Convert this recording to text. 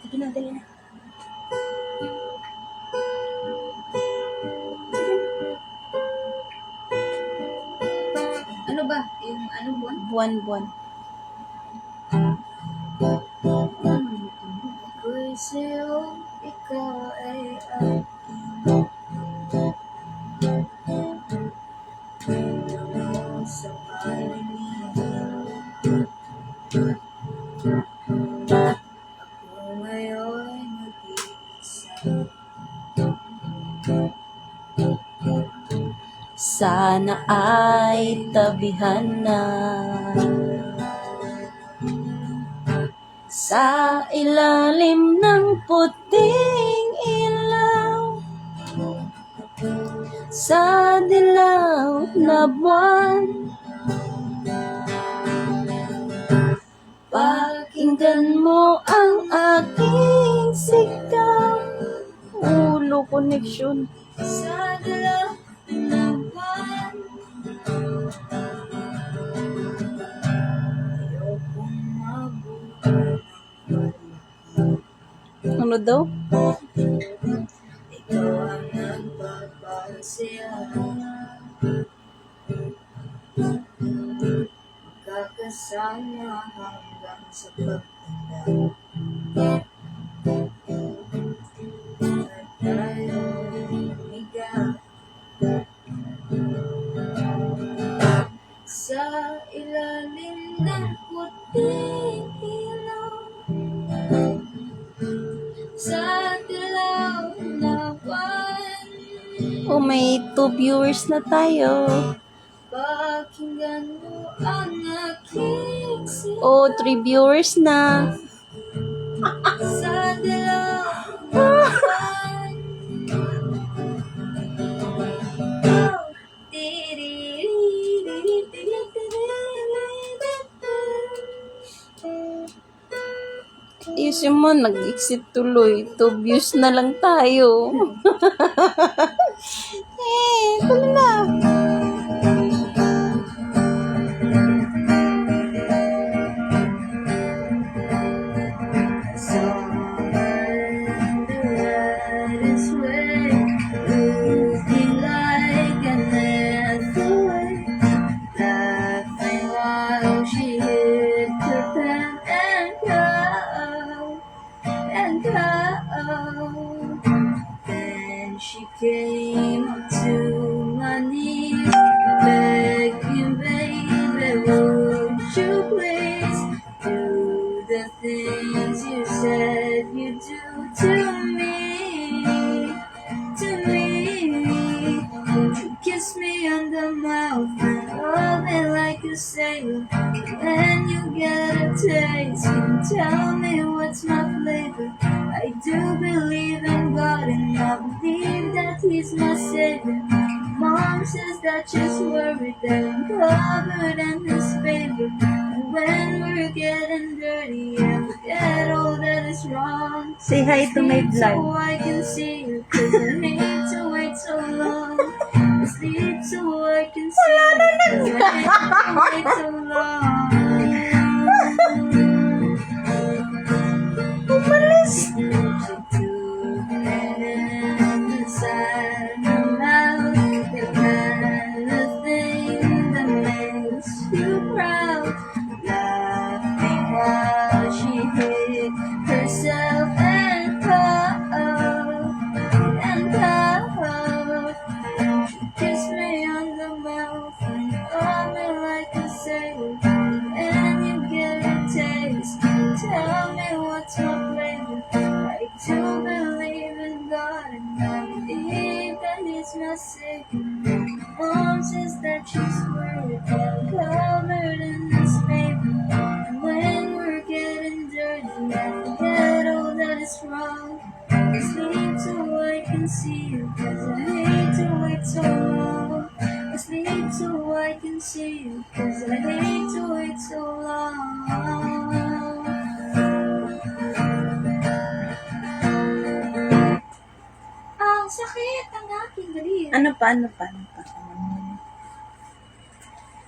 Sige na, dali na. Ano ba? Yung ano buwan? Buwan-buwan. Ako'y sa'yo, ikaw ay aking sa panaginip. Ako ngayon nag-iisa. Sana ay tabihan na sa ilalim ng puting ilaw, sa dilaw na buwan. Pakinggan mo ang aking sigaw. Ulo connection. Sa dilaw na buwan, ayokong mabuhay. Ano daw? Ikaw ang nagpapasaya. Magkakasama hanggang sa pagtanda. At tayo'y humiga sa ilalim ng puting ilaw, sa dilaw na buwan. Oh, may 2 viewers na tayo. Pakinggan mo ang aking sigaw. Oh, 3 viewers na. Sa dilaw na buwan. Ayusin mo, nag-exit tuloy. 2 views na lang tayo. Tuloy na. Then she came up to my knees, begging, baby, would you please do the things you said you'd do to me, to me. Would you kiss me on the mouth and hold me like a sailor? When you get a taste, you tell me what's my flavor. I do believe in God and I believe that He's my savior. Mom says that she's worried that I'm covered in His favor. And when we're getting dirty, I forget all that is wrong. Say hi to my So vlog. I can see you, 'cause I hate to wait so long. Sleep so I can see you, 'cause I hate to wait so long. Umalis. Inside my mouth, the kind of thing that makes you proud. Laughing while she hit herself and coughed, and coughed. She kissed me on the mouth and hold me like a sailor. And you get a taste, tell me what's my flavor. I do believe in God and I believe that He's my savior. Mom says that she's worried that I'm covered in His favor. And when we're getting dirty, I forget all that is wrong. I sleep so I can see you, 'cause I hate to wait so long. I sleep so I can see you, 'cause I hate to wait so long. Ang sakit ang aking galit. Ano pa?